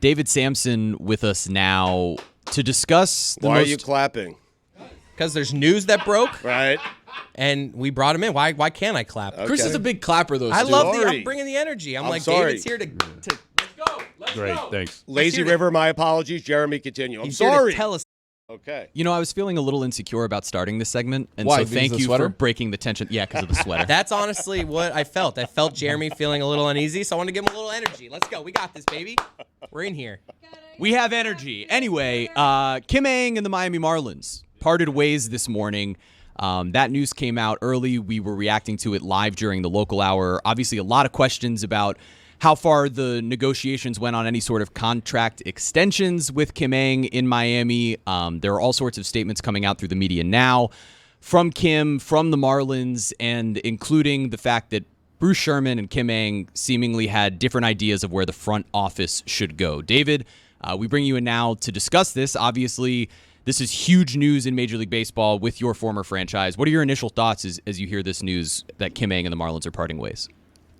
David Samson with us now to discuss Why are you clapping? Because there's news that broke, Right. and we brought him in. Why can't I clap? Okay. Chris is a big clapper, though. I Stu. love Sorry. I'm bringing the energy. I'm like, sorry. David's here to Great, thanks. Lazy River, my apologies. Jeremy, continue. I'm he's here sorry. to tell us. Okay. You know, I was feeling a little insecure about starting this segment, and Why, so because thank of the you sweater? for breaking the tension. Yeah, because of the sweater. That's honestly what I felt. I felt Jeremy feeling a little uneasy, so I wanted to give him a little energy. Let's go. We got this, baby. We're in here. We have energy. Anyway, Kim Ng and the Miami Marlins parted ways this morning. That news came out early. We were reacting to it live during the local hour. Obviously, a lot of questions about how far the negotiations went on any sort of contract extensions with Kim Ng in Miami. There are all sorts of statements coming out through the media now from Kim, from the Marlins, and including the fact that Bruce Sherman and Kim Ng seemingly had different ideas of where the front office should go. David, we bring you in now to discuss this. Obviously, this is huge news in Major League Baseball with your former franchise. What are your initial thoughts as you hear this news that Kim Ng and the Marlins are parting ways?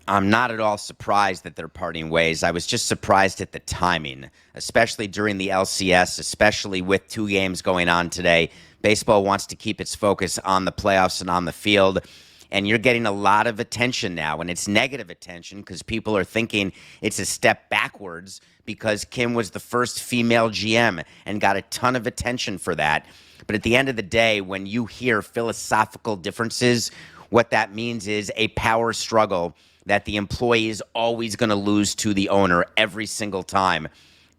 I'm not at all surprised that they're parting ways. I was just surprised at the timing, especially during the LCS, especially with 2 games going on today. Baseball wants to keep its focus on the playoffs and on the field. And you're getting a lot of attention now, and it's negative attention because people are thinking it's a step backwards because Kim was the first female GM and got a ton of attention for that. But at the end of the day, when you hear philosophical differences, what that means is a power struggle that the employee is always going to lose to the owner every single time.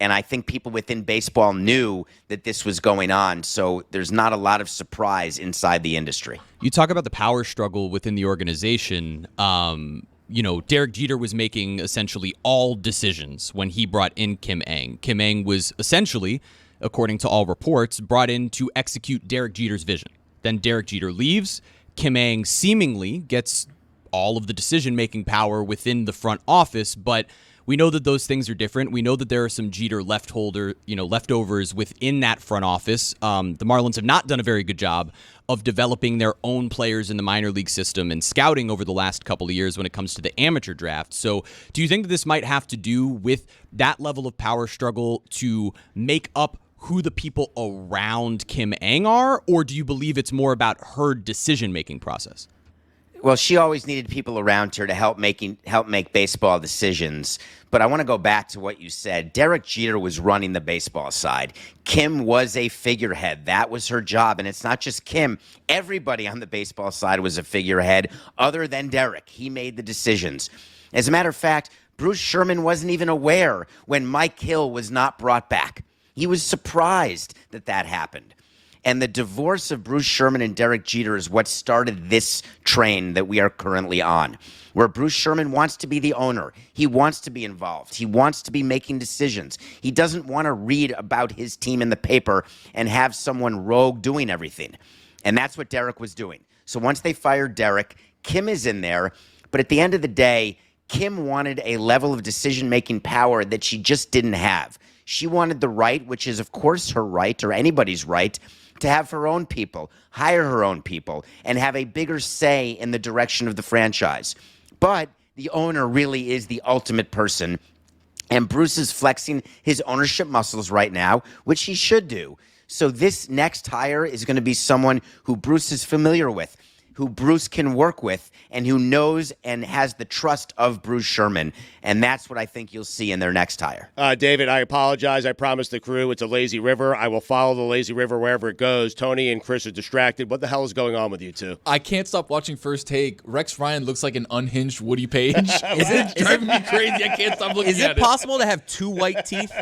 And I think people within baseball knew that this was going on, so there's not a lot of surprise inside the industry. You talk about the power struggle within the organization. Derek Jeter was making essentially all decisions when he brought in Kim Ng. Kim Ng was essentially, according to all reports, brought in to execute Derek Jeter's vision. Then Derek Jeter leaves. Kim Ng seemingly gets all of the decision-making power within the front office, but we know that those things are different. We know that there are some Jeter leftovers within that front office. The Marlins have not done a very good job of developing their own players in the minor league system and scouting over the last couple of years when it comes to the amateur draft. So do you think that this might have to do with that level of power struggle to make up who the people around Kim Ng are, or do you believe it's more about her decision-making process? Well, she always needed people around her to help make baseball decisions. But I want to go back to what you said. Derek Jeter was running the baseball side. Kim was a figurehead. That was her job. And it's not just Kim. Everybody on the baseball side was a figurehead other than Derek. He made the decisions. As a matter of fact, Bruce Sherman wasn't even aware when Mike Hill was not brought back. He was surprised that that happened. And the divorce of Bruce Sherman and Derek Jeter is what started this train that we are currently on, where Bruce Sherman wants to be the owner. He wants to be involved. He wants to be making decisions. He doesn't want to read about his team in the paper and have someone rogue doing everything. And that's what Derek was doing. So once they fired Derek, Kim is in there. But at the end of the day, Kim wanted a level of decision-making power that she just didn't have. She wanted the right, which is, of course, her right or anybody's right, to have her own people, hire her own people, and have a bigger say in the direction of the franchise. But the owner really is the ultimate person, and Bruce is flexing his ownership muscles right now, which he should do. So this next hire is going to be someone who Bruce is familiar with, who Bruce can work with, and who knows and has the trust of Bruce Sherman. And that's what I think you'll see in their next hire. David, I apologize. I promised the crew it's a lazy river. I will follow the lazy river wherever it goes. Tony and Chris are distracted. What the hell is going on with you two? I can't stop watching First Take. Rex Ryan looks like an unhinged Woody Page. It's driving me crazy. I can't stop looking at it. Is it possible to have 2 white teeth?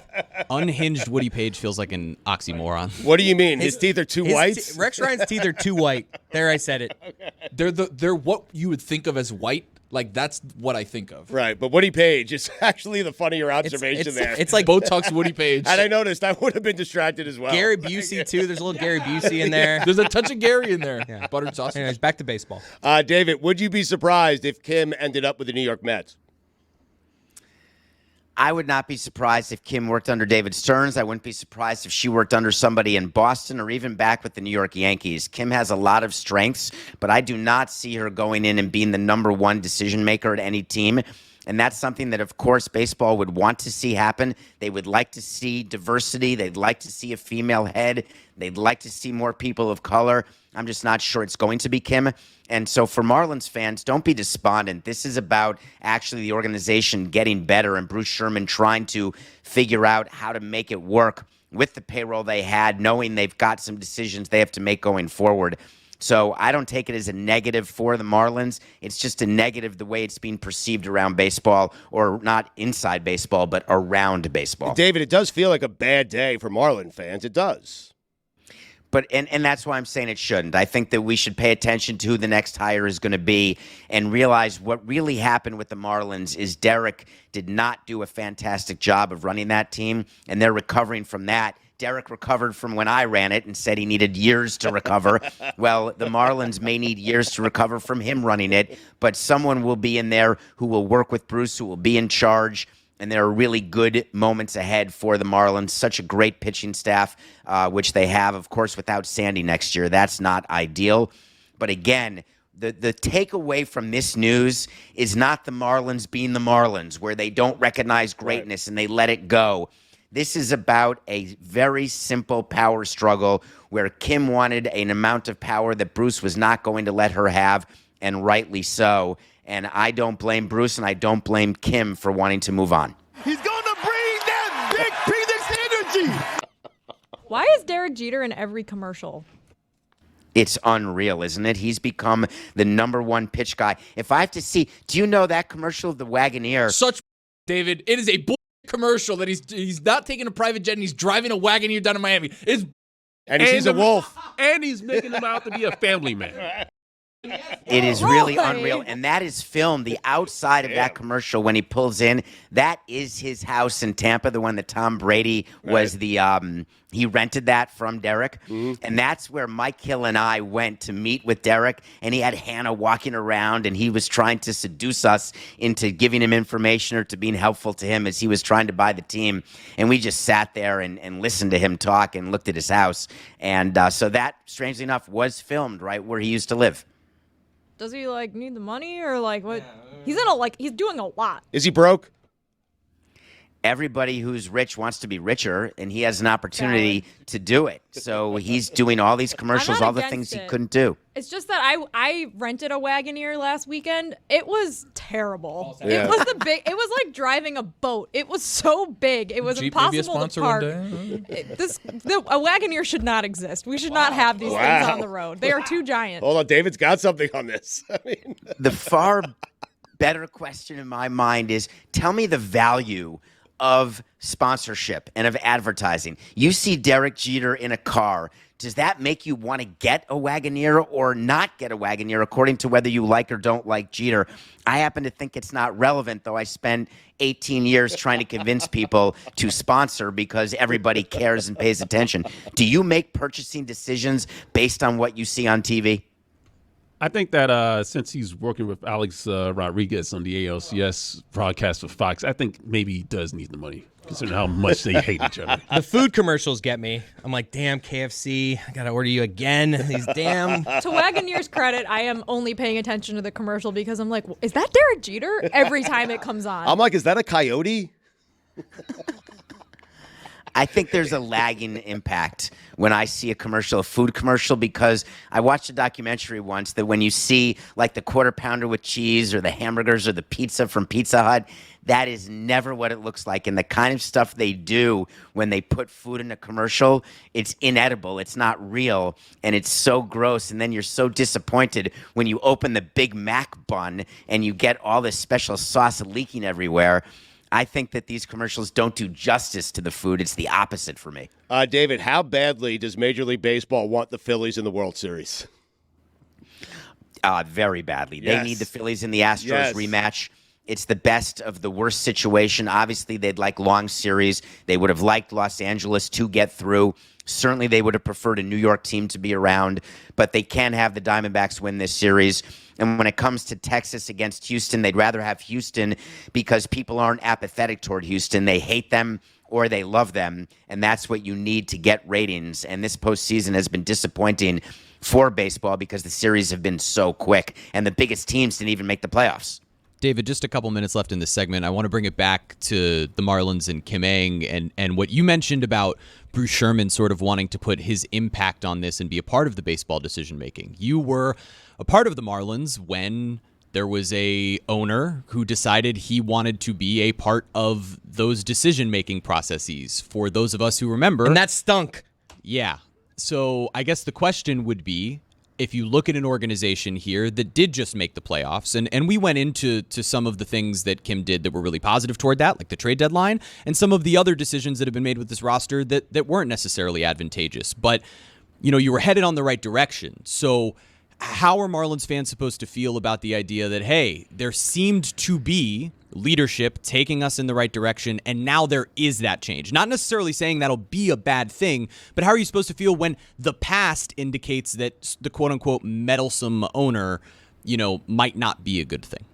Unhinged Woody Page feels like an oxymoron. What do you mean? His teeth are too white? Rex Ryan's teeth are too white. There, I said it. Okay. They're what you would think of as white. Like, that's what I think of. Right, but Woody Page is actually the funnier observation there. It's like Botox Woody Page. And I noticed I would have been distracted as well. Gary Busey, too. There's a little Gary Busey in there. There's a touch of Gary in there. Yeah. Buttered sausage. Anyways, back to baseball. David, would you be surprised if Kim ended up with the New York Mets? I would not be surprised if Kim worked under David Stearns. I wouldn't be surprised if she worked under somebody in Boston or even back with the New York Yankees. Kim has a lot of strengths, but I do not see her going in and being the number one decision maker at any team. And that's something that, of course, baseball would want to see happen. They would like to see diversity. They'd like to see a female head. They'd like to see more people of color. I'm just not sure it's going to be Kim. And so for Marlins fans, don't be despondent. This is about actually the organization getting better and Bruce Sherman trying to figure out how to make it work with the payroll they had, knowing they've got some decisions they have to make going forward. So I don't take it as a negative for the Marlins. It's just a negative the way it's being perceived around baseball, or not inside baseball, but around baseball. David, it does feel like a bad day for Marlin fans. It does. But and that's why I'm saying it shouldn't. I think that we should pay attention to who the next hire is going to be and realize what really happened with the Marlins is Derek did not do a fantastic job of running that team, and they're recovering from that. Derek recovered from when I ran it and said he needed years to recover. Well, the Marlins may need years to recover from him running it, but someone will be in there who will work with Bruce, who will be in charge, and there are really good moments ahead for the Marlins. Such a great pitching staff, which they have, of course, without Sandy next year. That's not ideal. But again, the takeaway from this news is not the Marlins being the Marlins, where they don't recognize greatness and they let it go. This is about a very simple power struggle where Kim wanted an amount of power that Bruce was not going to let her have, and rightly so. And I don't blame Bruce, and I don't blame Kim for wanting to move on. He's going to bring that big penis energy. Why is Derek Jeter in every commercial? It's unreal, isn't it? He's become the number one pitch guy. If I have to see, do you know that commercial of the Wagoneer? Such David, it is a commercial that he's not taking a private jet and he's driving a Wagoneer down to Miami. And he sees a wolf. And he's making him out to be a family man. It is really unreal. And that is filmed, the outside of that commercial when he pulls in. That is his house in Tampa, the one that Tom Brady was he rented that from Derek. And that's where Mike Hill and I went to meet with Derek. And he had Hannah walking around, and he was trying to seduce us into giving him information or to being helpful to him as he was trying to buy the team. And we just sat there and listened to him talk and looked at his house. And so that, strangely enough, was filmed right where he used to live. Does he need the money or what? He's he's doing a lot. Is he broke? Everybody who's rich wants to be richer, and he has an opportunity to do it. So he's doing all these commercials, all the things he couldn't do. It's just that I rented a Wagoneer last weekend. It was terrible. Yeah. It was it was like driving a boat. It was so big. It was Jeep impossible maybe a sponsor to park. One day. A Wagoneer should not exist. We should not have these things on the road. They are too giant. Hold on, David's got something on this. The far better question in my mind is, tell me the value of sponsorship and of advertising. You see Derek Jeter in a car. Does that make you want to get a Wagoneer or not get a Wagoneer, according to whether you like or don't like Jeter? I happen to think it's not relevant, though I spent 18 years trying to convince people to sponsor because everybody cares and pays attention. Do you make purchasing decisions based on what you see on TV? I think that since he's working with Alex Rodriguez on the ALCS broadcast for Fox, I think maybe he does need the money, considering how much they hate each other. The food commercials get me. I'm like, damn, KFC, I got to order you again. These damn. To Wagoneer's credit, I am only paying attention to the commercial because I'm like, is that Derek Jeter? Every time it comes on. I'm like, is that a coyote? I think there's a lagging impact when I see a food commercial, because I watched a documentary once that when you see the quarter pounder with cheese or the hamburgers or the pizza from Pizza Hut, that is never what it looks like. And the kind of stuff they do when they put food in a commercial, it's inedible. It's not real. And it's so gross. And then you're so disappointed when you open the Big Mac bun and you get all this special sauce leaking everywhere. I think that these commercials don't do justice to the food. It's the opposite for me. David, how badly does Major League Baseball want the Phillies in the World Series? Very badly. Yes. They need the Phillies in the Astros rematch. It's the best of the worst situation. Obviously, they'd like long series. They would have liked Los Angeles to get through. Certainly, they would have preferred a New York team to be around, but they can have the Diamondbacks win this series. And when it comes to Texas against Houston, they'd rather have Houston because people aren't apathetic toward Houston. They hate them or they love them, and that's what you need to get ratings. And this postseason has been disappointing for baseball because the series have been so quick, and the biggest teams didn't even make the playoffs. David, just a couple minutes left in this segment. I want to bring it back to the Marlins and Kim Ng and what you mentioned about Bruce Sherman sort of wanting to put his impact on this and be a part of the baseball decision-making. You were a part of the Marlins when there was a owner who decided he wanted to be a part of those decision-making processes. For those of us who remember. And that stunk. Yeah. So I guess the question would be, if you look at an organization here that did just make the playoffs, and we went into some of the things that Kim did that were really positive toward that, like the trade deadline, and some of the other decisions that have been made with this roster that weren't necessarily advantageous. But, you were headed on the right direction. So how are Marlins fans supposed to feel about the idea that, hey, there seemed to be leadership taking us in the right direction, and now there is that change? Not necessarily saying that'll be a bad thing, but how are you supposed to feel when the past indicates that the quote-unquote meddlesome owner, might not be a good thing?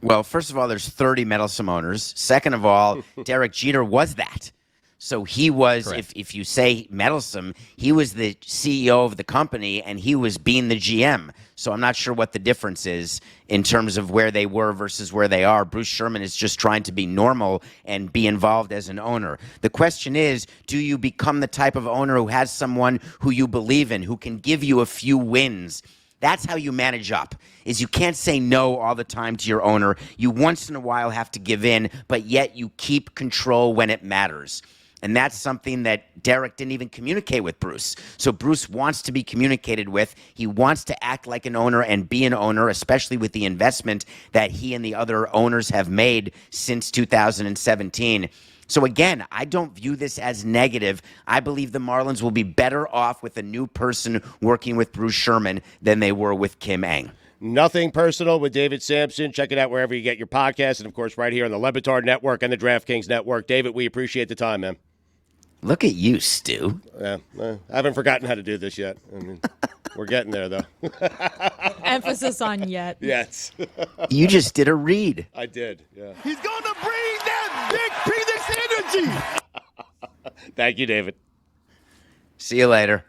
Well, first of all, there's 30 meddlesome owners. Second of all, Derek Jeter was that. So he was, if you say meddlesome, he was the CEO of the company and he was being the GM. So I'm not sure what the difference is in terms of where they were versus where they are. Bruce Sherman is just trying to be normal and be involved as an owner. The question is, do you become the type of owner who has someone who you believe in, who can give you a few wins? That's how you manage up, is you can't say no all the time to your owner. You once in a while have to give in, but yet you keep control when it matters. And that's something that Derek didn't even communicate with Bruce. So Bruce wants to be communicated with. He wants to act like an owner and be an owner, especially with the investment that he and the other owners have made since 2017. So again, I don't view this as negative. I believe the Marlins will be better off with a new person working with Bruce Sherman than they were with Kim Ng. Nothing Personal with David Samson. Check it out wherever you get your podcasts, and, of course, right here on the Le Batard Network and the DraftKings Network. David, we appreciate the time, man. Look at you, Stu. Yeah, I haven't forgotten how to do this yet. I mean, we're getting there, though. Emphasis on yet. Yes. You just did a read. I did, yeah. He's going to bring that big Phoenix energy. Thank you, David. See you later.